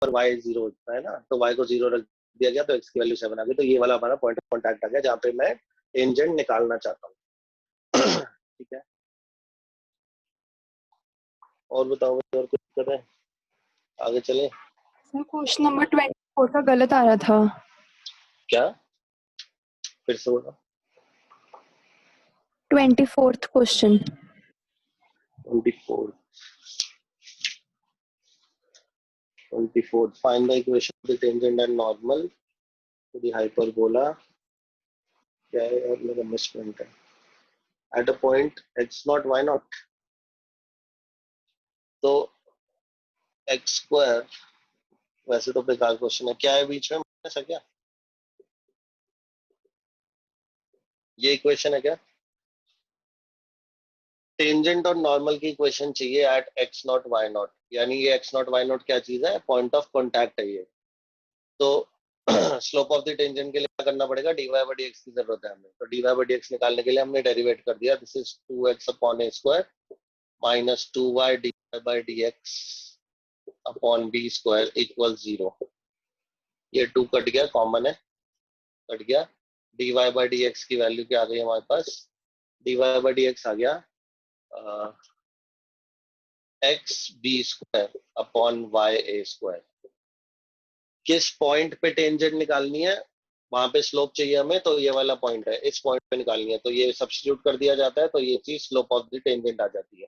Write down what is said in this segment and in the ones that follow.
पर y 0 होता है ना, तो y को 0 रख दिया गया तो x की वैल्यू 7 आ गई। तो ये वाला हमारा पॉइंट ऑफ कॉन्टैक्ट आ गया जहाँ पे मैं टेंजेंट निकालना चाहता हूँ। ठीक है, और बताओ, और कुछ कर रहे हैं, आगे चले। सर क्वेश्चन नंबर 24 का गलत आ रहा था। क्या, फिर से बोलो। 24th question. 24 find the equation of the tangent and normal to the hyperbola। क्या है, और मेरा मिसप्रिंट है। At a point x not y not, तो x स्क्वायर, वैसे तो बेकार क्वेश्चन है। क्या है बीच में, ऐसा क्या, ये इक्वेशन है क्या? टेंजेंट और नॉर्मल की इक्वेशन चाहिए at x not y not, यानी ये x नॉट y नॉट क्या चीज है, पॉइंट ऑफ कॉन्टैक्ट है ये। तो स्लोप ऑफ द टेंजेंट के लिए क्या करना पड़ेगा, dy बाई dx की जरूरत है हमें। तो dy बाई dx निकालने के लिए हमने डेरिवेट कर दिया, this is 2x upon a square minus 2y dy by dx upon b square equal 0। ये 2 कट गया, कॉमन है, कट गया। dy बाई dx की वैल्यू क्या आ गई हमारे पास, dy बाई dx आ गया x b square upon y a square. किस पॉइंट पे टेंजेंट निकालनी है, वहां पे स्लोप चाहिए हमें, तो ये वाला पॉइंट है, इस पॉइंट पे निकालनी है। तो ये सब्स्टिट्यूट कर दिया जाता है, तो ये चीज स्लोप ऑफ द टेंजेंट आ जाती है,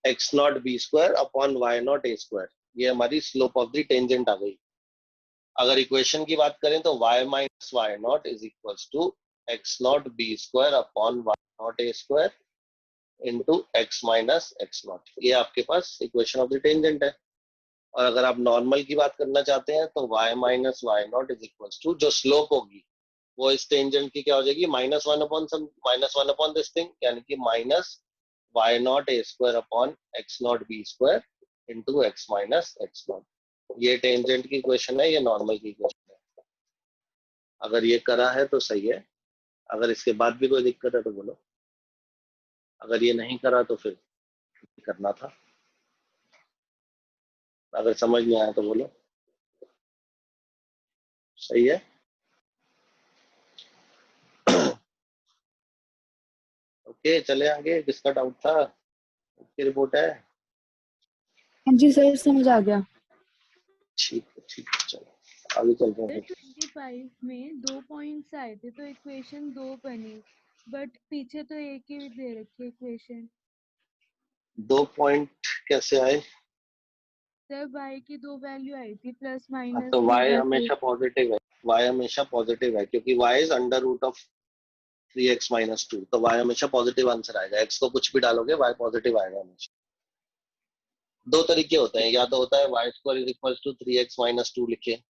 x not b square upon y not a square. ये हमारी स्लोप ऑफ द टेंजेंट आ गई। अगर इक्वेशन की बात करें तो y minus y not is equals to x not b square upon y not a square into x minus x not. ये आपके पास इक्वेशन ऑफ द टेंजेंट है। और अगर आप नॉर्मल की बात करना चाहते हैं तो y minus y not is equals to, जो स्लोप होगी वो इस टेंजेंट की क्या हो जाएगी, minus one upon this thing, यानी कि minus y not a square upon x not b square into x minus x not. ये टेंजेंट की इक्वेशन है, ये नॉर्मल की इक्वेशन है। अगर ये करा है तो सही है, अगर इसके बाद भी कोई दिक्कत है तो बोलो, अगर ये नहीं करा तो फिर करना था, अगर समझ में आया तो बोलो। सही है। ओके, चले आगे। किसका डाउट था, की रिपोर्ट है? हाँ जी सर, समझ आ गया। ठीक है, ठीक है, चलो आगे चलते हैं। 25 में 2 पॉइंट्स आए थे तो इक्वेशन 2 बनी, बट पीछे तो एक ही दे रखी है इक्वेशन। 2 पॉइंट कैसे आए? सर y की 2 वैल्यू आई थी, प्लस माइनस तो y 3/2। हमेशा पॉजिटिव है, y हमेशा पॉजिटिव है, क्योंकि y is under root of 3x minus 2, तो y हमेशा पॉजिटिव आंसर आएगा। x को कुछ भी डालोगे y पॉजिटिव आएगा हमेशा। दो तरीके होते हैं, या तो होता है y square is equal to 3x minus 2 लिखे।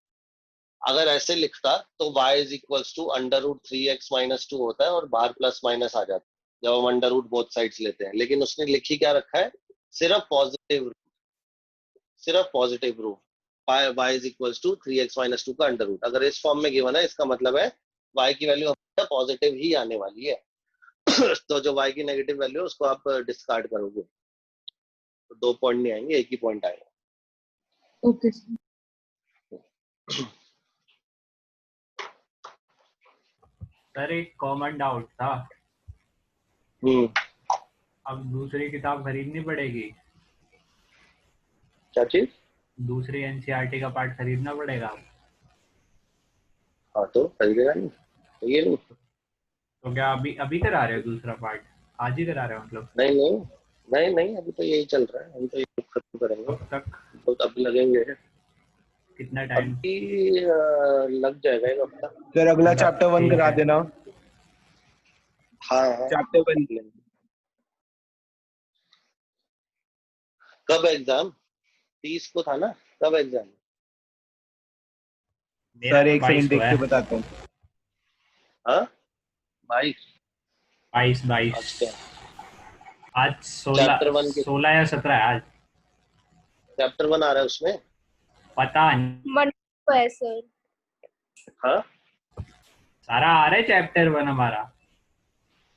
अगर ऐसे लिखता तो y is equal to under root 3x minus 2 होता है और बाहर प्लस माइनस आ जाता है जब हम अंडर रूट बोथ साइड्स लेते हैं। लेकिन उसने लिखी क्या रखा है, सिर्फ पॉजिटिव, सिर्फ positive root, y is equal to 3x minus 2 का अंडर रूट। अगर इस फॉर्म में गिवन है, इसका मतलब है y की वैल्यू हमेशा पॉजिटिव ही आने वाली है। तो जो y की नेगेटिव वैल्यू है उसको आप डिस्कार्ड करोगे तो 2 पॉइंट नहीं आएंगे, एक ही पॉइंट आएगा। Okay sir. सर एक कॉमन डाउट था, अब दूसरी किताब खरीदनी पड़ेगी? क्या चीज? दूसरी एनसीईआरटी का पार्ट खरीदना पड़ेगा? हाँ तो खरीदेगा नहीं तो ये नहीं। तो क्या अभी अभी करा रहे हो दूसरा पार्ट, आज ही करा रहे हो मतलब? नहीं नहीं नहीं नहीं, अभी तो यही चल रहा है, हम तो ये खत्म करेंगे। कब तक, तो अभी लगेंगे, कितना टाइम? अभी लग जाएगा एक हफ्ता। सर अगला चैप्टर 1 करा देना। हाँ हाँ, चैप्टर 1 कब एग्जाम? 30 को था ना, कब एग्जाम? सर एक 22 सेकंड को देख है। के बताता हूँ। हाँ 22। 22 अच्छा, आज चैप्टर 16 1 के 16 या 17 है आज, चैप्टर 1 आ रहा है उसमें। पता नहीं। मंडे को है सर। हाँ सारा आ रहा है चैप्टर 1 हमारा?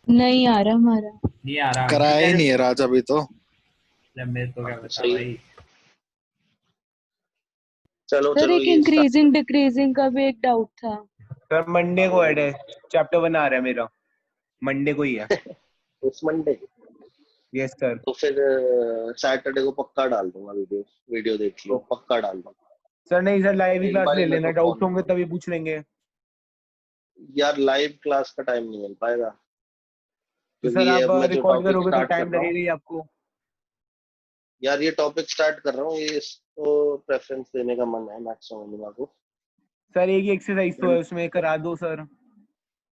नहीं आ रहा हमारा। नहीं आ रहा, कराया ही नहीं है राज अभी तो। मेरे तो क्या पता सही है। भाई। चलो सर चलो एक ये इंक्रीजिंग डिक्रीजिंग का भी एक डाउट था। सर मंडे को ऐड है, चैप्टर 1 आ रहा है मेरा, मंडे को ही है। इस मंडे यस सर। तो फिर सैटरडे को पक्का डाल दूंगा वीडियो, वीडियो देख लियो, पक्का डाल दूंगा। सर नहीं सर, लाइव ही एक क्लास बार ले मेरे लेना, को डाउट फोन, होंगे तभी पूछ लेंगे। यार लाइव क्लास का टाइम नहीं मिल पाएगा, तो क्योंकि सर ये आप अब मैं जो रिकॉर्ड टॉपिक करोगे तो स्टार्ट कर टाइम रहा हूँ, लगेगा ही आपको। यार ये टॉपिक स्टार्ट कर रहा हूँ, ये इसको प्रेफरेंस देने का मन है मैक्सिमम को। सर एक ही एक्सरसाइज तो है उसमें, करा दो सर।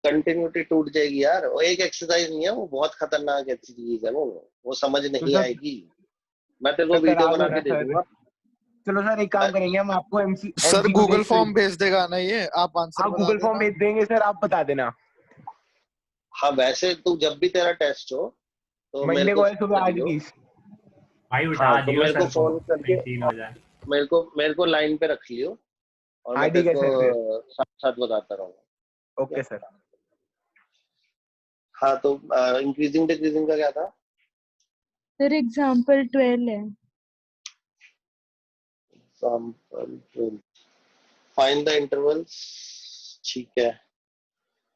कंटिन्यूटी टूट जाएगी यार, वो एक एक्सरसाइज नहीं है, वो बहुत खतरनाक ऐसी चीज है, वो समझ तो नहीं सर आएगी। मैं तेरे को सर वीडियो करा दो बना ना के दे सर। दूंगा। चलो सर एक काम करेंगे, हम आपको sir MCQ Google based, form भेज देगा ना, ये आप आंसर हाँ बता गूगल फॉर्म देना। भेज देंगे सर, आप बता देना। हाँ वैसे तू जब भी तेरा टेस्ट हो तो मेरे मंडे को को है फोन सुबह कर 8 लियो। की। भाई उठा हाँ तो दियो मेरे को सर को, फोन करके कहीं सीन हो जाए। मेरे को लाइन पे रख लियो, और मैं हाँ तेरे ठीक है को सर फिर। साथ साथ बताता रहूंगा। Okay sir. हाँ तो इंक्रीजिंग डिक्रीजिंग का क्या था? सर एग्जाम्पल 12 है। एग्जाम्पल फाइंड द इंटरवल्स, ठीक है।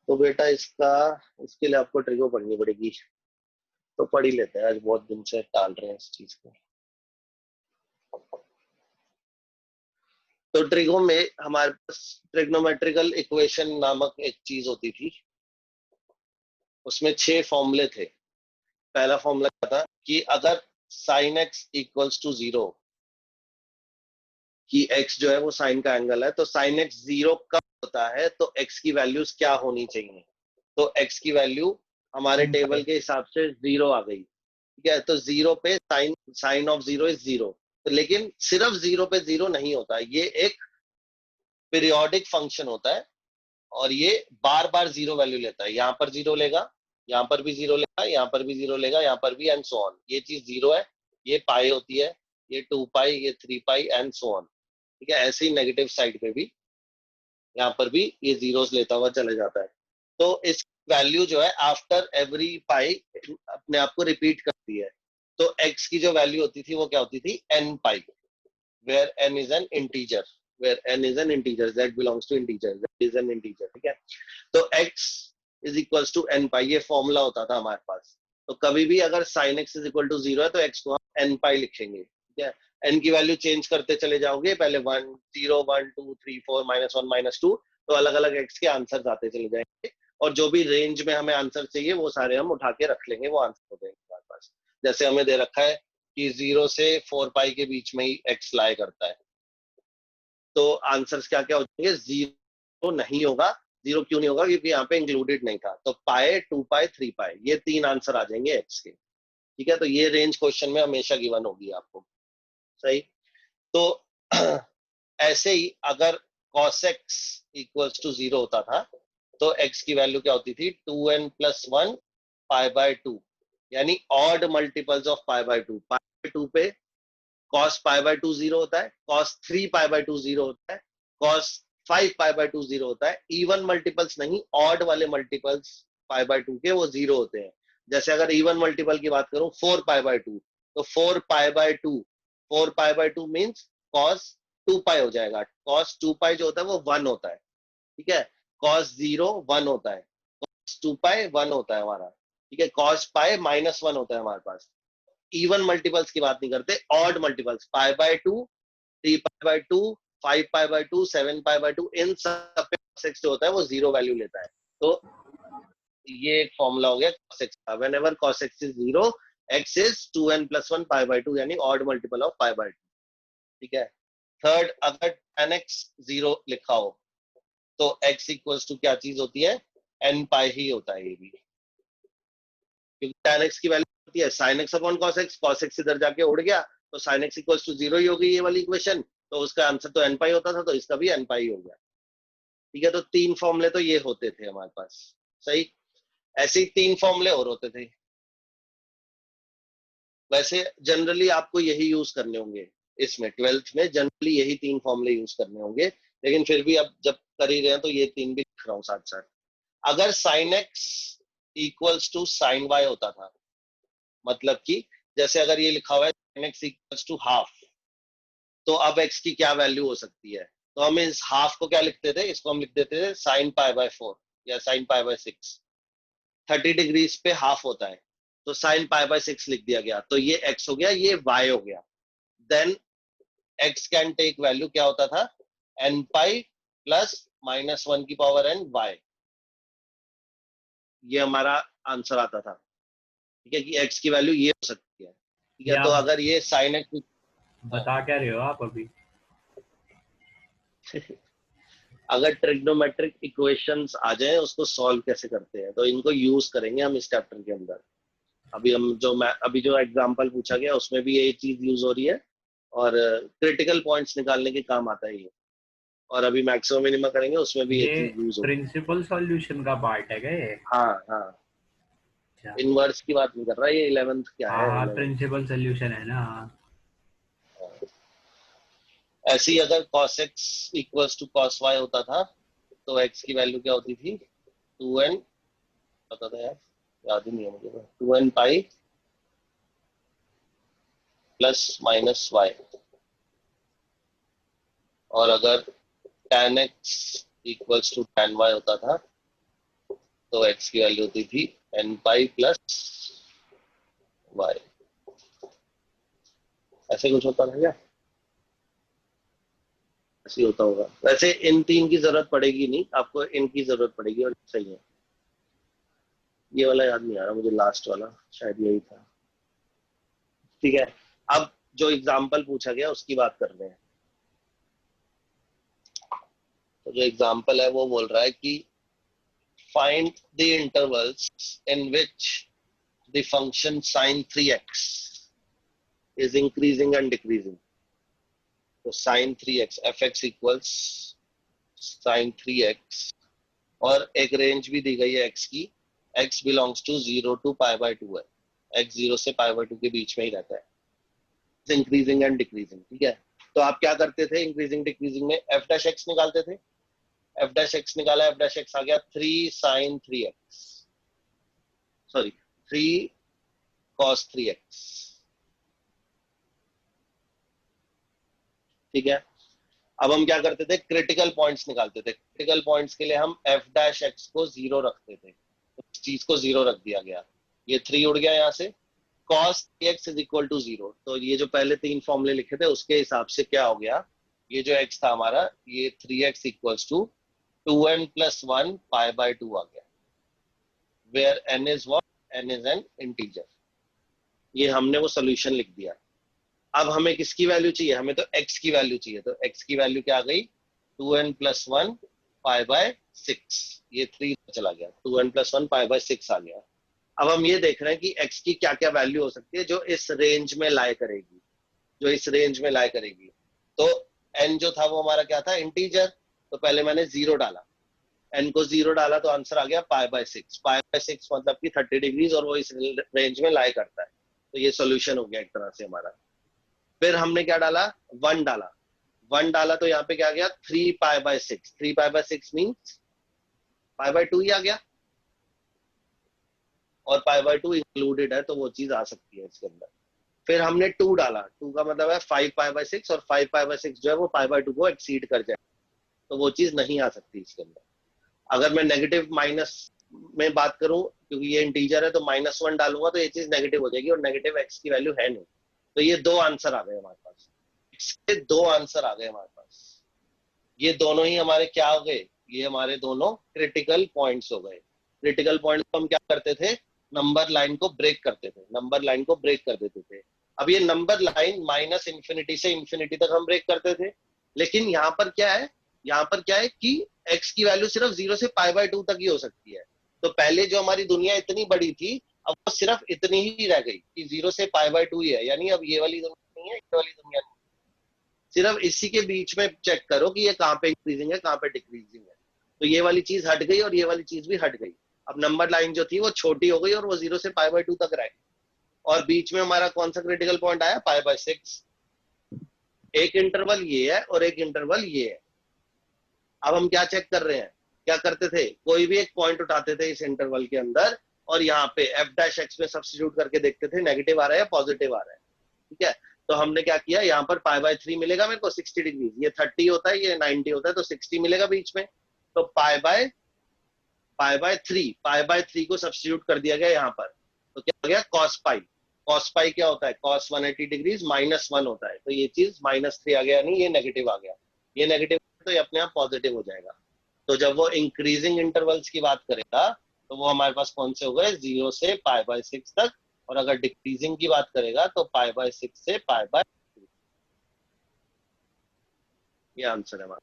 तो बेटा इसके लिए आपको ट्रिको पढ़नी पड़ेगी, तो पढ़ ही लेते हैं, आज बहुत दिन से टाल रहे हैं इस चीज को। तो ट्रिगो में हमारे पास ट्रिग्नोमेट्रिकल इक्वेशन नामक एक चीज होती थी, उसमें 6 फॉर्मूले थे। पहला फॉर्मूला क्या था कि अगर साइन एक्स इक्वल्स टू 0, कि x जो है वो साइन का एंगल है, तो साइन एक्स 0 कब होता है तो x की वैल्यूज क्या होनी चाहिए। तो x की वैल्यू हमारे टेबल के हिसाब से 0 आ गई, ठीक है। तो 0 पे साइन ऑफ 0 इज 0। तो लेकिन सिर्फ 0 पे 0 नहीं होता, ये एक पीरियोडिक फंक्शन होता है, और ये बार बार 0 वैल्यू लेता है। यहाँ पर 0 लेगा, यहाँ पर भी 0 लेगा, यहाँ पर भी 0 लेगा, यहाँ पर भी, एंड सो ऑन। ये चीज 0 है, ये पाई होती है, ये 2 पाई, ये 3 पाई, एंड सो ऑन, ठीक है। ऐसे ही नेगेटिव साइड पे भी यहाँ पर भी ये जीरोस लेता हुआ चले जाता है। तो इस वैल्यू जो है आफ्टर एवरी पाई अपने आप को रिपीट करती है। तो x की जो वैल्यू होती थी वो क्या होती थी, n pi, where n is an integer, z belongs to integer, z is an integer, ठीक है। तो x is equals to n pi, ये फॉर्मूला होता था हमारे पास। तो कभी भी अगर sin x is equal to 0 है तो x को हम n पाई लिखेंगे, ठीक है। n की वैल्यू चेंज करते चले जाओगे, पहले 1 0 1 2 3 4 -1 -2, तो अलग अलग x के आंसर आते चले जाएंगे, और जो भी रेंज में हमें आंसर चाहिए वो सारे हम उठा के रख लेंगे, वो आंसर हो जाएंगे हमारे पास। जैसे हमें दे रखा है कि 0 से 4 पाई के बीच में ही x लाई करता है, तो आंसर्स क्या क्या हो जाएंगे, 0 नहीं होगा। 0 क्यों नहीं होगा, क्योंकि यहाँ पे इंक्लूडेड नहीं था। तो पाई, 2 पाई, 3 पाई, ये 3 आंसर आ जाएंगे x के, ठीक है। तो ये रेंज क्वेश्चन में हमेशा गिवन होगी आपको, सही। तो ऐसे ही अगर cos x इक्वल्स टू 0 होता था तो x की वैल्यू क्या होती थी, 2n+1 पाई बाय 2, यानी odd multiples of pi by 2। Pi by 2 पे cos पाई बाय 2 0 होता है, cos 3 पाई बाय 2 0 होता है, cos 5 पाई बाय 2 0 होता है। इवन मल्टीपल्स नहीं, ऑड वाले मल्टीपल्स पाई बाय 2 के वो 0 होते हैं। जैसे अगर इवन मल्टीपल की बात करूं 4 पाई बाय 2, तो 4 पाई by 2, 4 pi by 2 means cos 2 पाई हो जाएगा। cos 2 पाई जो होता है वो 1 होता है, ठीक है। cos 0 1 होता है, cos 2 पाई 1 होता है हमारा, ठीक है। cos पाई -1 होता है हमारे पास। इवन मल्टीपल्स की बात नहीं करते, odd multiples, pi by 2, 3 pi by 2, 5 pi by 2, 7 pi by 2, इन सब पे cos x जो होता है वो 0 वैल्यू लेता है। तो ये एक फॉर्मूला हो गया cos x का, whenever cos x is 0, x is 2n+1 pi by 2, यानी odd multiple of pi by 2, ठीक है। थर्ड, अगर tan x 0 लिखा हो तो x इक्वल्स टू क्या चीज होती है, n पाई ही होता है ये भी, क्योंकि tan x की वैल्यू होती है sin x upon cos x इधर जाके उड़ गया तो sin x इक्वल्स टू 0 ही हो गई ये वाली इक्वेशन, तो उसका आंसर तो n पाई होता था, तो इसका भी n पाई हो गया, ठीक है। तो 3 फॉर्मूले तो ये होते थे हमारे पास, सही। ऐसे ही 3 फॉर्मूले और होते थे। वैसे जनरली आपको यही यूज करने होंगे, इसमें 12th में जनरली यही 3 फॉर्मूले यूज करने होंगे, लेकिन फिर भी अब जब कर ही रहे हैं तो ये 3 भी लिख रहा हूँ साथ साथ। अगर sin x equals to sin y होता था, मतलब कि जैसे अगर ये लिखा हुआ है sin x equals to half, तो अब x की क्या वैल्यू हो सकती है? तो हम इस हाफ को क्या लिखते थे, इसको हम लिख देते थे साइन पाई बाय 4 या साइन पाई बाय 6। 30 डिग्रीज पे हाफ होता है, तो साइन पाई बाय 6 लिख दिया गया, तो ये x हो गया, ये y हो गया। Then x can take value क्या होता था, n पाई प्लस माइनस 1 की पावर n y। ये हमारा आंसर आता था, ठीक है, कि x की वैल्यू ये हो सकती है, ठीक है। या तो अगर ये साइन x बता क्या रहे हो आप अभी? अगर ट्रिग्नोमेट्रिक इक्वेशंस आ जाए उसको सॉल्व कैसे करते हैं, तो इनको यूज करेंगे हम इस चैप्टर के अंदर। अभी जो एग्जांपल पूछा गया उसमें भी ये चीज यूज हो रही है, और क्रिटिकल पॉइंट्स निकालने के काम आता है ये। और अभी मैक्सिमम मिनिमा करेंगे उसमें भी ये ये चीज यूज होगी। प्रिंसिपल सॉल्यूशन का पार्ट है क्या ये? हाँ हाँ, अच्छा। इनवर्स की बात नहीं कर रहा, ये 11th क्या है, हाँ 11th। प्रिंसिपल सॉल्यूशन है ना। ऐसे ही अगर cos x equals to cos y होता था तो x की वैल्यू क्या होती थी, 2n, पता था यार, याद ही नहीं है मुझे, 2n pi plus minus y। और अगर tan x equals to tan y होता था तो x की वैल्यू होती थी n पाई प्लस y। ऐसे कुछ होता था क्या? ऐसे होता होगा। वैसे इन तीन की जरूरत पड़ेगी नहीं, आपको इनकी जरूरत पड़ेगी, और सही है। ये वाला याद नहीं आ रहा मुझे, लास्ट वाला शायद यही था, ठीक है। अब जो एग्जाम्पल पूछा गया उसकी बात कर रहे हैं। तो जो एग्जाम्पल है वो बोल रहा है कि find the intervals in which the function sin 3x is increasing and decreasing। तो sin 3x fx equals sin 3x, और एक रेंज भी दी गई है x की, x belongs to 0 to pi by 2 है, x 0 से पाई बाय 2 के बीच में ही रहता है। इंक्रीजिंग एंड डिक्रीजिंग, ठीक है। तो आप क्या करते थे इंक्रीजिंग डिक्रीजिंग में, f डैश x निकालते थे, f डैश x निकाला, f डैश x आ गया 3 sin 3x, sorry 3 cos 3x, ठीक है। अब हम क्या करते थे, क्रिटिकल पॉइंट्स निकालते थे। क्रिटिकल पॉइंट्स के लिए हम f डैश x को 0 रखते थे, तो इस चीज को 0 रख दिया गया, ये 3 उड़ गया यहाँ से। cos 3x is equal to 0, तो ये जो पहले तीन फॉर्मूले लिखे थे उसके हिसाब से क्या हो गया, ये जो x था हमारा, ये 3x equals to 2n plus 1 pi by 2 आ गया, where n is what, n is an integer. ये हमने वो सोल्यूशन लिख दिया। अब हमें किसकी वैल्यू चाहिए, हमें तो x की वैल्यू चाहिए, तो x की वैल्यू क्या आ गई, 2n प्लस 1 पाई बाय 6, ये 3 चला गया, 2n प्लस 1 पाई बाय 6 आ गया। अब हम ये देख रहे हैं कि x की क्या क्या वैल्यू हो सकती है जो इस रेंज में लाई करेगी, जो इस रेंज में लाई करेगी। तो n जो था वो हमारा क्या था, इंटीजर, तो पहले मैंने 0 डाला, n को 0 डाला तो आंसर आ गया पाई बाय 6। पाई बाय 6 मतलब कि 30 डिग्रीज, और वो इस रेंज में लाई करता है, तो ये सोल्यूशन हो गया एक तरह से हमारा। फिर हमने क्या डाला, 1 डाला, 1 डाला तो यहाँ पे क्या आ गया, 3 pi by 6, 3 pi by 6 means pi by 2 ही आ गया, और पाई बाय 2 इंक्लूडेड है तो वो चीज आ सकती है इसके अंदर। फिर हमने 2 डाला, 2 का मतलब है 5 पाई बाय 6, और 5 पाई बाय 6 जो है वो पाई बाय 2 को एक्सीड कर जाए, तो वो चीज नहीं आ सकती इसके अंदर। अगर मैं नेगेटिव माइनस में बात करूं, क्योंकि ये इंटीजर है तो -1 डालूंगा तो ये चीज नेगेटिव हो जाएगी, और नेगेटिव एक्स की वैल्यू है नहीं, तो ये 2 आंसर आ गए हमारे पास, इसके 2 आंसर आ गए हमारे पास। ये दोनों ही हमारे क्या हो गए, ये हमारे दोनों क्रिटिकल पॉइंट्स हो गए। क्रिटिकल पॉइंट को हम क्या करते थे, नंबर लाइन को ब्रेक करते थे, नंबर लाइन को ब्रेक कर देते थे। अब ये नंबर लाइन माइनस इंफिनिटी से इंफिनिटी तक हम ब्रेक करते थे, लेकिन यहाँ पर क्या है, यहाँ पर क्या है कि x की वैल्यू सिर्फ 0 से पाई बाय 2 तक ही हो सकती है। तो पहले जो हमारी दुनिया इतनी बड़ी थी, अब वो सिर्फ इतनी ही रह गई कि 0 से पाई बाय 2 ही है, यानी अब ये वाली दुनिया नहीं है, ये वाली दुनिया नहीं, सिर्फ इसी के बीच में चेक करो कि ये कहाँ पे इंक्रीजिंग है, कहाँ पे डिक्रीजिंग है। तो ये वाली चीज हट गई और ये वाली चीज भी हट गई। अब नंबर लाइन जो थी वो छोटी हो गई और वो 0 से पाई बाय 2 तक रह गई, और बीच में हमारा कौन सा क्रिटिकल पॉइंट आया, पाई बाय 6। एक इंटरवल ये है और एक इंटरवल ये है। अब हम क्या चेक कर रहे हैं, क्या करते थे, कोई भी एक पॉइंट उठाते थे इस इंटरवल के अंदर, और यहाँ पे f डैश x में सब्स्टिट्यूट करके देखते थे नेगेटिव आ रहा है या पॉजिटिव आ रहा है, ठीक है। तो हमने क्या किया, यहाँ पर π/3 मिलेगा मेरे को 60 डिग्री, ये 30 होता है, ये 90 होता है, तो 60 मिलेगा बीच में, तो π/3 को सब्स्टिट्यूट कर दिया गया यहाँ पर, तो क्या हो गया cos पाई। cos पाई क्या होता है, cos 180 डिग्री -1 होता है, तो ये चीज -3 आ गया, नहीं ये नेगेटिव आ गया, ये नेगेटिव तो ये अपने आप पॉजिटिव हो जाएगा। तो जब वो इंक्रीजिंग इंटरवल्स की बात करेगा तो वो हमारे पास कौन से हो गए, 0 से π/6 तक, और अगर डिक्रीजिंग की बात करेगा तो π/6 से π/3। ये आंसर है हमारा।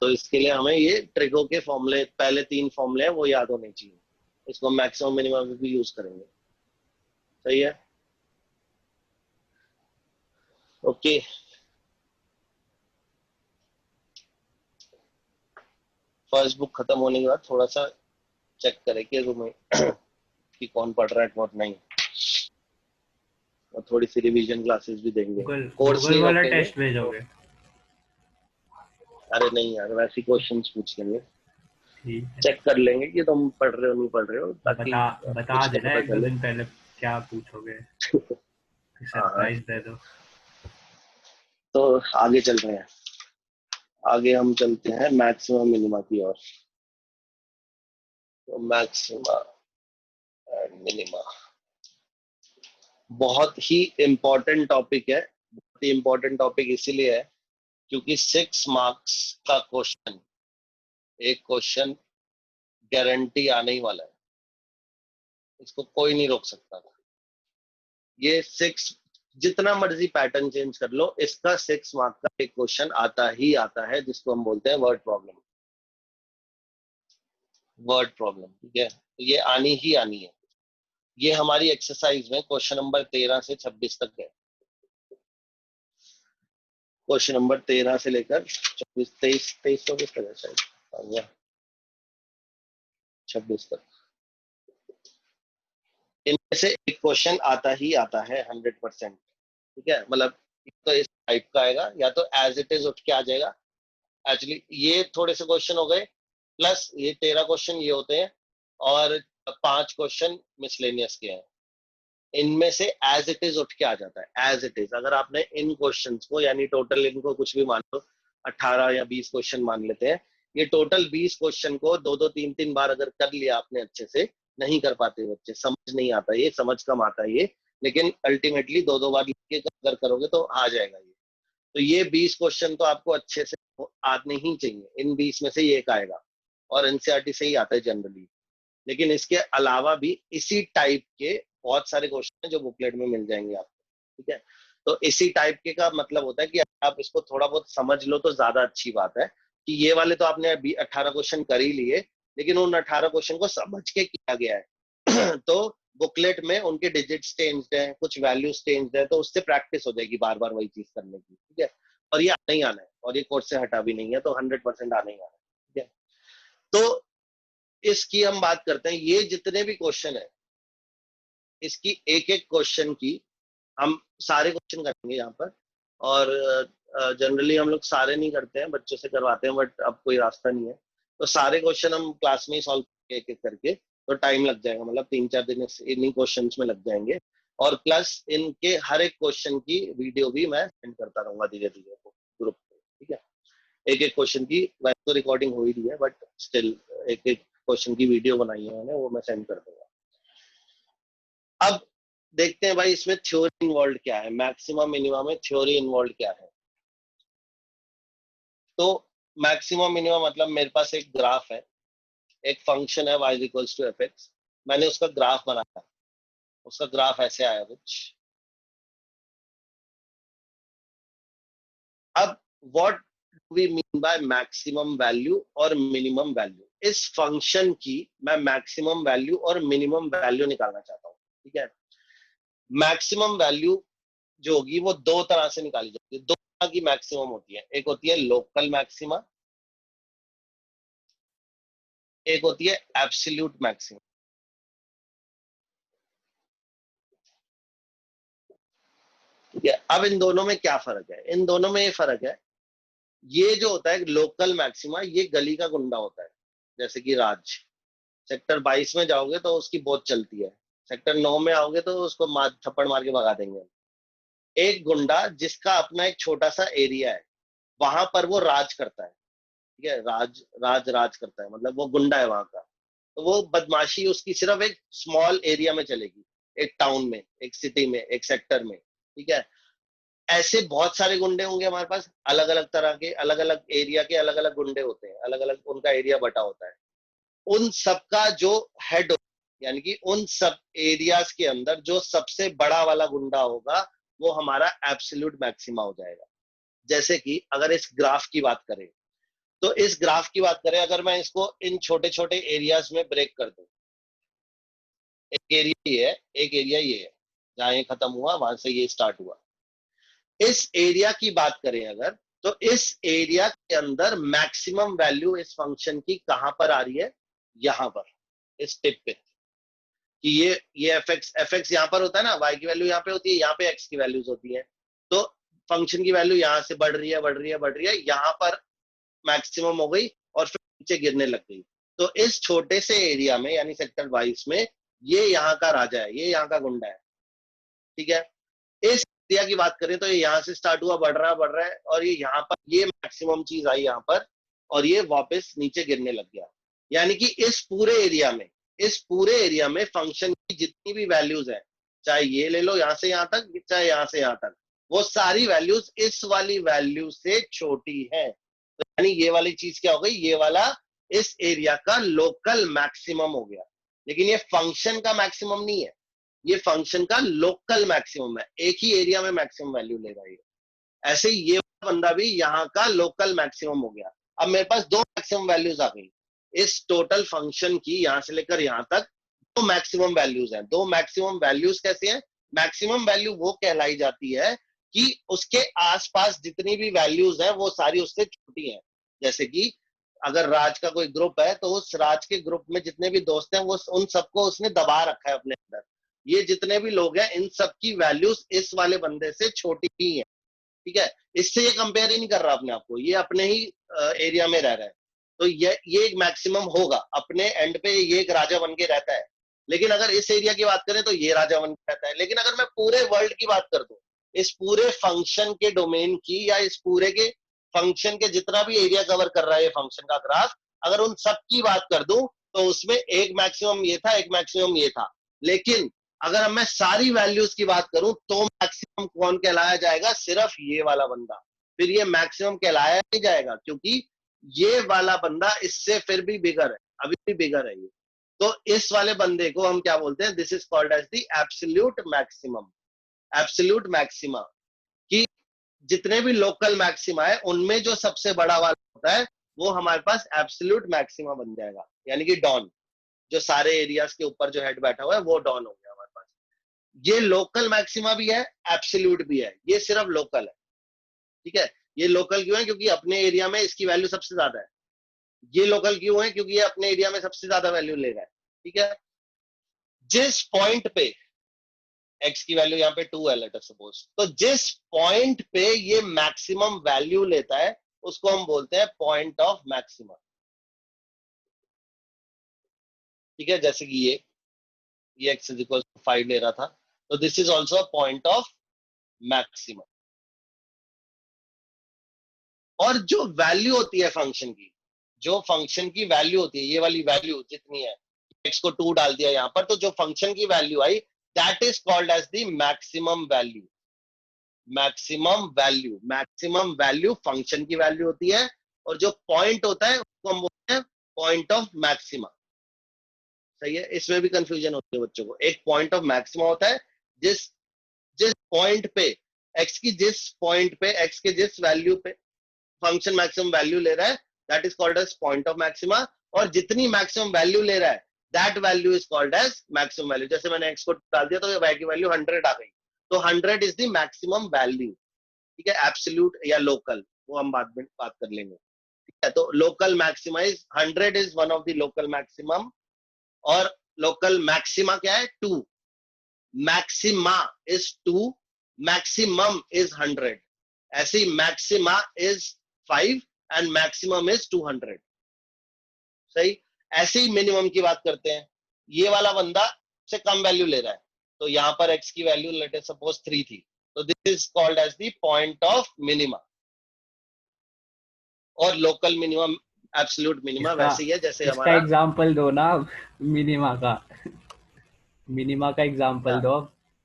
तो इसके लिए हमें ये ट्रिगो के फॉर्मूले, पहले 3 फॉर्मूले हैं वो याद होने चाहिए, इसको मैक्सिमम मिनिमम में भी यूज करेंगे। सही है, ओके। फर्स्ट बुक खत्म होने के बाद थोड़ा सा चेक करें कि रूम में कि कौन पढ़ रहा है कौन नहीं, और थोड़ी सी रिवीजन क्लासेस भी देंगे। कोर्स गूगल नहीं वाला रखेंगे। टेस्ट भेजोगे? अरे नहीं यार, वैसे क्वेश्चंस पूछ लेंगे, ठीक है, चेक कर लेंगे कि तुम पढ़ रहे हो नहीं पढ़ रहे हो, ताकि बता कुछ तो देना पता एक दो चले। दिन पहले क्या पूछोगे, हाँ, सरप्राइज दे दो। तो आगे चल रहे हैं, आगे हम चलते हैं मैक्सिमम मिनिमा की ओर। तो मैक्सिमा एंड मिनिमा बहुत ही इम्पोर्टेंट टॉपिक है, बहुत ही इम्पोर्टेंट टॉपिक इसीलिए है क्योंकि 6 मार्क्स का क्वेश्चन, एक क्वेश्चन गारंटी आने ही वाला है, इसको कोई नहीं रोक सकता था। ये 6 जितना मर्जी पैटर्न चेंज कर लो, इसका 6 मार्क का एक क्वेश्चन आता ही आता है, जिसको हम बोलते हैं वर्ड प्रॉब्लम। वर्ड प्रॉब्लम, ठीक है, तो ये आनी ही आनी है। ये हमारी एक्सरसाइज में क्वेश्चन नंबर 13 से 26 तक है। क्वेश्चन नंबर 13 से लेकर 24, 23 24 तक है शायद, 26 तक। इनमें से एक क्वेश्चन आता ही आता है 100%, ठीक है, मतलब तो इस टाइप का आएगा, या तो एज इट इज उठ के आ जाएगा। एक्चुअली ये थोड़े से क्वेश्चन हो गए, प्लस ये 13 क्वेश्चन ये होते हैं, और 5 क्वेश्चन मिसलेनियस के हैं। इनमें से एज इट इज उठ के आ जाता है, एज इट इज। अगर आपने इन क्वेश्चंस को, यानी टोटल इनको कुछ भी मान लो, 18 या 20 क्वेश्चन मान लेते हैं, ये टोटल 20 क्वेश्चन को 2-2 3-3 बार अगर कर लिया आपने अच्छे से, नहीं कर पाते बच्चे, समझ नहीं आता, ये समझ कम आता है ये, लेकिन अल्टीमेटली 2-2 बार लिख के अगर करोगे तो आ जाएगा ये। तो ये 20 क्वेश्चन तो आपको अच्छे से आने ही चाहिए, इन 20 में से ये एक आएगा, और एनसीईआरटी से ही आता है जनरली। लेकिन इसके अलावा भी इसी टाइप के बहुत सारे क्वेश्चन हैं जो बुकलेट में मिल जाएंगे आपको, ठीक है। तो इसी टाइप के का मतलब होता है कि आप इसको थोड़ा बहुत समझ लो तो ज्यादा अच्छी बात है, कि ये वाले तो आपने अभी 18 क्वेश्चन कर ही लिए, लेकिन उन 18 क्वेश्चन को समझ के किया गया है तो बुकलेट में उनके डिजिट्स चेंज्ड हैं, कुछ वैल्यूज चेंज्ड है, तो उससे प्रैक्टिस हो जाएगी बार बार वही चीज करने की, ठीक है। और ये आना ही आना है, और ये कोर्स से हटा भी नहीं है, तो 100% आना ही आना है, ठीक है। तो इसकी हम बात करते हैं, ये जितने भी क्वेश्चन है, इसकी एक एक क्वेश्चन की हम सारे क्वेश्चन करेंगे यहाँ पर, और जनरली हम लोग सारे नहीं करते हैं, बच्चों से करवाते हैं, बट अब कोई रास्ता नहीं है, तो सारे क्वेश्चन हम क्लास में ही सॉल्व करेंगे एक एक करके, तो टाइम लग जाएगा, मतलब 3-4 दिन इन्हीं क्वेश्चन में लग जाएंगे। और प्लस इनके हर एक क्वेश्चन की वीडियो भी मैं सेंड करता रहूंगा धीरे धीरे ग्रुप पे, ठीक है। एक एक क्वेश्चन की वैसे तो रिकॉर्डिंग हो ही रही है, बट स्टिल एक एक क्वेश्चन की वीडियो बनाई है मैंने, वो मैं सेंड कर दूंगा। अब देखते हैं भाई इसमें थ्योरी इन्वॉल्व क्या है, मैक्सिमम मिनिमम में थ्योरी इन्वॉल्व क्या है। तो मैक्सिमम मिनिमम मतलब मेरे पास एक ग्राफ है, एक फंक्शन है y इक्वल्स टू fx, मैंने उसका ग्राफ बनाया, उसका ग्राफ ऐसे आया कुछ। अब what do we mean by maximum value और मिनिमम वैल्यू, इस फंक्शन की मैं मैक्सिमम वैल्यू और मिनिमम वैल्यू निकालना चाहता हूँ, ठीक है। मैक्सिमम वैल्यू जो होगी वो 2 तरह से निकाली जाती है, 2 तरह की मैक्सिमम होती है, एक होती है लोकल मैक्सिमा, एक होती है एब्सोल्यूट मैक्सिमम। ठीक है, अब इन दोनों में क्या फर्क है, इन दोनों में ये फर्क है, ये जो होता है लोकल मैक्सिमा, ये गली का गुंडा होता है, जैसे कि राज, सेक्टर 22 में जाओगे तो उसकी बहुत चलती है, सेक्टर 9 में आओगे तो उसको थप्पड़ मार के भगा देंगे, एक गुंडा जिसका अपना एक छोटा सा एरिया है, वहां पर वो राज करता है, ठीक है, राज करता है, मतलब वो गुंडा है वहां का, तो वो बदमाशी उसकी सिर्फ एक स्मॉल एरिया में चलेगी, एक टाउन में, एक सिटी में, एक सेक्टर में, ठीक है। ऐसे बहुत सारे गुंडे होंगे हमारे पास, अलग अलग तरह के, अलग अलग एरिया के अलग अलग गुंडे होते हैं, अलग अलग उनका एरिया बटा होता है। उन सबका जो हेड, यानी कि उन सब एरियाज के अंदर जो सबसे बड़ा वाला गुंडा होगा वो हमारा एब्सोल्यूट मैक्सिमा हो जाएगा। जैसे कि अगर इस ग्राफ की बात करें, तो इस ग्राफ की बात करें, अगर मैं इसको इन छोटे छोटे एरियाज में ब्रेक कर दूं, एक एरिया ये है, एक एरिया ये है, जहां ये खत्म हुआ वहां से ये स्टार्ट हुआ। इस एरिया की बात करें अगर, तो इस एरिया के अंदर मैक्सिमम वैल्यू इस फंक्शन की कहां पर आ रही है, यहां पर, इस टिप पे, कि ये एफ एक्स यहाँ पर होता है ना, वाई की वैल्यू यहाँ पे होती है, यहाँ पे एक्स की वैल्यूज होती है, तो फंक्शन की वैल्यू यहाँ से बढ़ रही है, बढ़ रही है, बढ़ रही है, यहाँ पर मैक्सिमम हो गई और फिर नीचे गिरने लग गई। तो इस छोटे से एरिया में, यानी सेक्टर 22 में, ये यहाँ का राजा है, ये यहाँ का गुंडा है, ठीक है। इस एरिया की बात करें तो ये यहाँ से स्टार्ट हुआ, बढ़ रहा है, और ये यहाँ पर ये मैक्सिमम चीज आई यहाँ पर, और ये वापस नीचे गिरने लग गया। यानी कि इस पूरे एरिया में फंक्शन की जितनी भी वैल्यूज है, चाहे ये ले लो यहाँ से यहाँ तक, चाहे यहाँ से यहाँ तक, वो सारी वैल्यूज इस वाली वैल्यू से छोटी है। तो यानी ये वाली चीज क्या हो गई, ये वाला इस एरिया का लोकल मैक्सिमम हो गया। लेकिन ये फंक्शन का मैक्सिमम नहीं है, ये फंक्शन का लोकल मैक्सिमम है, एक ही एरिया में मैक्सिमम वैल्यू ले रहा है। ऐसे ही ये बंदा भी यहाँ का लोकल मैक्सिमम हो गया। अब मेरे पास दो मैक्सिमम वैल्यूज आ गई इस टोटल फंक्शन की, यहां से लेकर यहां तक दो मैक्सिमम वैल्यूज हैं। दो मैक्सिमम वैल्यूज कैसे हैं, मैक्सिमम वैल्यू वो कहलाई जाती है कि उसके आसपास जितनी भी वैल्यूज हैं वो सारी उससे छोटी हैं। जैसे कि अगर राज का कोई ग्रुप है तो उस राज के ग्रुप में जितने भी दोस्त हैं वो उन सबको उसने दबा रखा है अपने अंदर। ये जितने भी लोग हैं इन सब की वैल्यूज इस वाले बंदे से छोटी ही है, ठीक है। इससे ये कंपेयर ही नहीं कर रहा अपने आप को, ये अपने ही एरिया में रह रहा है। तो ये एक मैक्सिमम होगा, अपने एंड पे ये एक राजा बन के रहता है। लेकिन अगर इस एरिया की बात करें तो ये राजा बन के रहता है। लेकिन अगर मैं पूरे वर्ल्ड की बात कर दूं, इस पूरे फंक्शन के डोमेन की, या इस पूरे के फंक्शन के जितना भी एरिया कवर कर रहा है ये फंक्शन का ग्राफ, अगर उन सब की बात कर दूं तो उसमें एक मैक्सिमम ये था, एक मैक्सिमम ये था। लेकिन अगर अब मैं सारी वैल्यूज की बात करूं तो मैक्सिमम कौन कहलाया जाएगा, सिर्फ ये वाला बंदा। फिर ये मैक्सिमम कहलाया नहीं जाएगा, क्योंकि ये वाला बंदा इससे फिर भी बिगर है, अभी भी बिगर है ये। तो इस वाले बंदे को हम क्या बोलते हैं, this is called as the absolute maximum. Absolute maxima कि जितने भी लोकल मैक्सिमा है उनमें जो सबसे बड़ा वाला होता है वो हमारे पास एब्सोल्यूट मैक्सिमा बन जाएगा। यानी कि डॉन, जो सारे एरियाज के ऊपर जो हेड बैठा हुआ है वो डॉन हो गया हमारे पास। ये लोकल मैक्सिमा भी है, एब्सोल्यूट भी है, ये सिर्फ लोकल है, ठीक है। ये लोकल क्यों है, क्योंकि अपने एरिया में इसकी वैल्यू सबसे ज्यादा है। ये लोकल क्यों है, क्योंकि ये अपने एरिया में सबसे ज्यादा वैल्यू ले रहा है, ठीक है। जिस पॉइंट पे x की वैल्यू यहाँ पे 2 है लेट अस सपोज, तो जिस पॉइंट पे ये मैक्सिमम वैल्यू लेता है उसको हम बोलते हैं पॉइंट ऑफ मैक्सिमम, ठीक है। जैसे कि ये x इज इक्वल टू 5 ले रहा था, तो this is also a point of maximum. और जो वैल्यू होती है फंक्शन की, जो फंक्शन की वैल्यू होती है, ये वाली वैल्यू जितनी है, x को 2 डाल दिया यहाँ पर, तो जो फंक्शन की value I that is called as the maximum value. Maximum value function की वैल्यू होती है, और जो पॉइंट होता है उसको हम बोलते हैं पॉइंट ऑफ मैक्सिमा। सही है, इसमें भी कंफ्यूजन होती है बच्चों को। एक पॉइंट ऑफ मैक्सिमा होता है जिस जिस पॉइंट पे x की जिस पॉइंट पे x के जिस वैल्यू पे फंक्शन मैक्सिमम वैल्यू ले रहा है that is called as point of maxima, और जितनी मैक्सिमम वैल्यू ले रहा है that value is called as maximum value. जैसे मैंने x को डाल दिया तो y की वैल्यू 100 आ गई, तो 100 इज द मैक्सिमम वैल्यू, ठीक है। एब्सोल्यूट या लोकल वो हम बाद में बात कर लेंगे, ठीक है। तो local maxima is 100 is one of the local maximum, और लोकल मैक्सिमा क्या है, 2। Maxima is 2, maximum is 100। ऐसे ही maxima is 5 and maximum is 200। सही। ऐसे ही मिनिमम की बात करते हैं, ये वाला बंदा से कम वैल्यू ले रहा है, तो यहाँ पर x की वैल्यू लेट अस सपोज 3 थी, तो this is called as the point of minima, और लोकल मिनिमम एब्सोल्यूट मिनिमा वैसे ही है जैसे इसका हमारा एग्जांपल दो ना मिनिमा का। मिनिमा का एग्जांपल क्या। दो।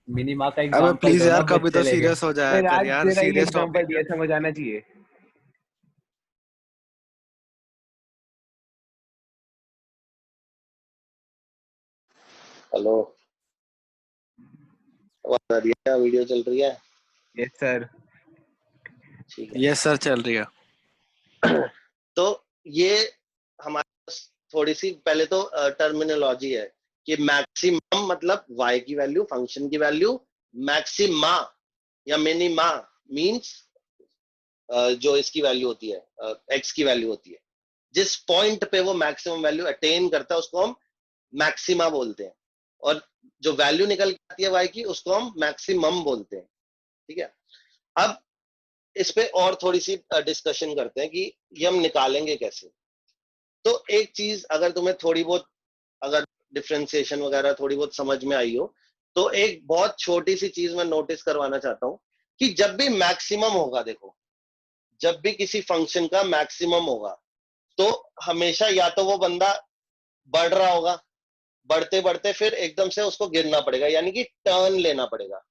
मिनिमा का अबे एग्जांपल प्लीज दो ना यार कभी तो बच्चे लेके। सीरियस हो जाया कर राज यार, तेरा ही सीरियस एग्जांपल टॉपिक दिया, है। समझ आना चाहिए। हेलो, आवाज आ रही है? वीडियो चल रही है? Yes sir. ठीक है। यस सर चल रही है। तो ये हमारे पास थोड़ी सी पहले तो टर्मिनोलॉजी है कि मैक्सिमम मतलब y की वैल्यू, फंक्शन की वैल्यू, मैक्सिमा या मिनिमा मींस जो इसकी वैल्यू होती है, x की वैल्यू होती है, जिस पॉइंट पे वो मैक्सिमम वैल्यू अटेन करता है उसको हम मैक्सिमा बोलते हैं, और जो वैल्यू निकल के आती है y की उसको हम मैक्सिमम बोलते हैं। ठीक है। अब इस पे और थोड़ी सी डिस्कशन करते हैं कि ये हम निकालेंगे कैसे। तो एक चीज अगर तुम्हें थोड़ी बहुत, अगर डिफ्रेंसिएशन वगैरह थोड़ी बहुत समझ में आई हो, तो एक बहुत छोटी सी चीज मैं नोटिस करवाना चाहता हूं कि जब भी मैक्सिमम होगा, देखो जब भी किसी फंक्शन का मैक्सिमम होगा तो हमेशा या तो वो बंदा बढ़ रहा होगा, बढ़ते बढ़ते फिर एकदम से उसको गिरना पड़ेगा, यानी कि टर्न लेना पड़ेगा।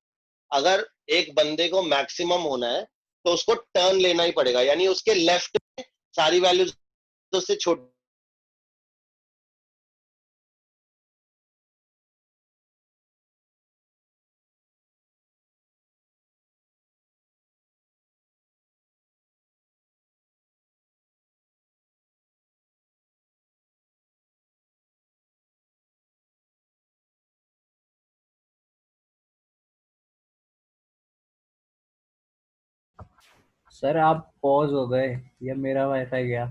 अगर एक बंदे को मैक्सिमम होना है तो उसको टर्न लेना ही पड़ेगा, यानी उसके लेफ्ट में सारी वैल्यूज तो उससे छोटी। सर आप पॉज हो गए या मेरा वाईफाई गया?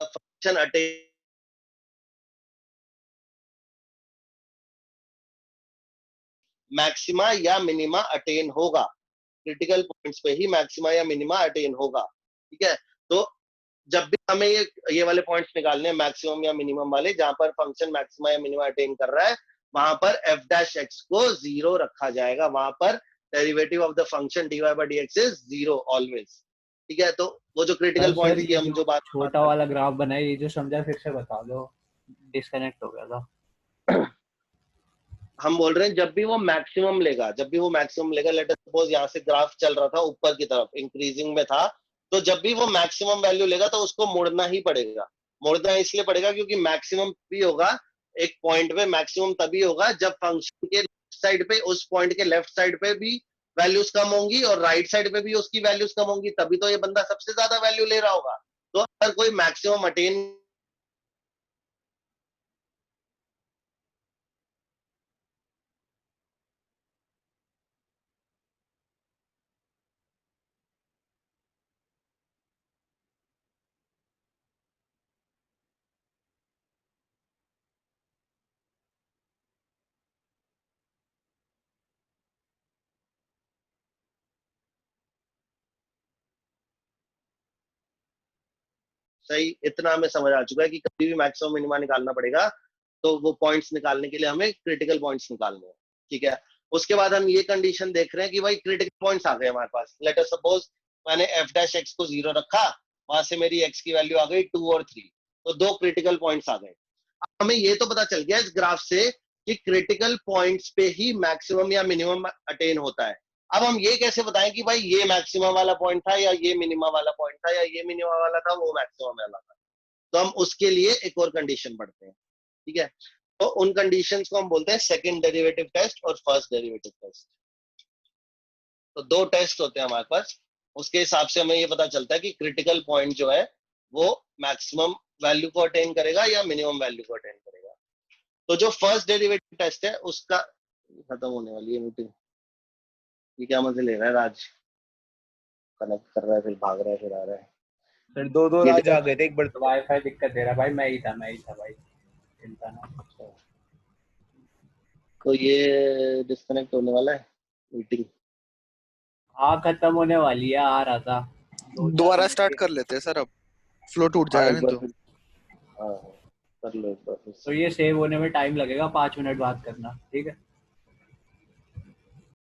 फंक्शन अटेन मैक्सिमा या मिनिमा अटेन होगा, क्रिटिकल पॉइंट्स पे ही मैक्सिमा या मिनिमा अटेन होगा। ठीक है। तो जब भी हमें ये वाले पॉइंट्स निकालने हैं मैक्सिमम या मिनिमम वाले, जहां पर फंक्शन मैक्सिमा या मिनिमा अटेन कर रहा है, वहां पर एफ डैश एक्स को 0 रखा जाएगा, वहां पर derivative of the function dy by dx is 0 always. ठीक है। तो वो जो क्रिटिकल सर पॉइंट्स की ये हम जो जो बात छोटा वाला ग्राफ बना है, ये जो समझा फिर से बता दो, डिस्कनेक्ट हो गया था। हम बोल रहे हैं जब भी वो मैक्सिमम लेगा, जब भी वो मैक्सिमम लेगा, लेट अस सपोज यहाँ से ग्राफ चल रहा था ऊपर की तरफ, इंक्रीजिंग में था, तो जब भी वो मैक्सिमम वैल्यू लेगा तो उसको मुड़ना ही पड़ेगा। मुड़ना इसलिए पड़ेगा क्योंकि मैक्सिमम भी होगा एक पॉइंट पे, मैक्सिमम तभी होगा जब फंक्शन के लेफ्ट साइड पे, उस पॉइंट के लेफ्ट साइड पे भी वैल्यूज कम होंगी और राइट साइड पे भी उसकी वैल्यूज कम होंगी, तभी तो ये बंदा सबसे ज्यादा वैल्यू ले रहा होगा। तो अगर कोई मैक्सिमम अटेन सही, इतना हमें समझ आ चुका है कि कभी भी मैक्सिमम मिनिमा निकालना पड़ेगा, तो वो पॉइंट्स निकालने के लिए हमें क्रिटिकल पॉइंट्स निकालने हैं। ठीक है। उसके बाद हम ये कंडीशन देख रहे हैं कि भाई क्रिटिकल पॉइंट्स आ गए हमारे पास, लेट अस सपोज मैंने एफ डैश एक्स को 0 रखा, वहां से मेरी एक्स की वैल्यू आ गई 2 और 3, तो दो क्रिटिकल पॉइंट्स आ गए। अब हमें ये तो पता चल गया इस ग्राफ से कि क्रिटिकल पॉइंट्स पे ही मैक्सिमम या मिनिमम अटेन होता है। अब हम ये कैसे बताएं कि भाई ये मैक्सिमम वाला पॉइंट था या ये मिनिमा वाला पॉइंट था, या ये मिनिमा वाला था वो मैक्सिमम वाला था। तो हम उसके लिए एक और कंडीशन पढ़ते हैं। ठीक है। तो उन कंडीशंस को हम बोलते हैं सेकंड डेरिवेटिव टेस्ट और फर्स्ट डेरिवेटिव टेस्ट। तो दो टेस्ट होते हैं हमारे पास, उसके हिसाब से हमें ये पता चलता है कि क्रिटिकल पॉइंट जो है वो मैक्सिमम वैल्यू को अटेन करेगा या मिनिमम वैल्यू को अटेन करेगा। तो जो फर्स्ट डेरिवेटिव टेस्ट है उसका खत्म होने वाली है मीटिंग। ये क्या मजे ले रहा है राज, कनेक्ट कर रहा है फिर भाग रहा है फिर आ रहा है। सर दो ये राज आ गए थे एक बार। तो वाईफाई दिक्कत दे रहा भाई, मैं ही था भाई, चिंता ना। तो ये डिस्कनेक्ट होने वाला है मीटिंग। खत्म होने वाली है, आ रहा था 2-4 दोबारा मिनट स्टार्ट की। कर लेते हैं सर, अब फ्लो टूट हाँ जाएगा एक नहीं बार तो। फिर, हाँ कर लो एक बार फिर तो से। ये सेव होने में टाइम लगेगा, 5 मिनट बात करना, ठीक है।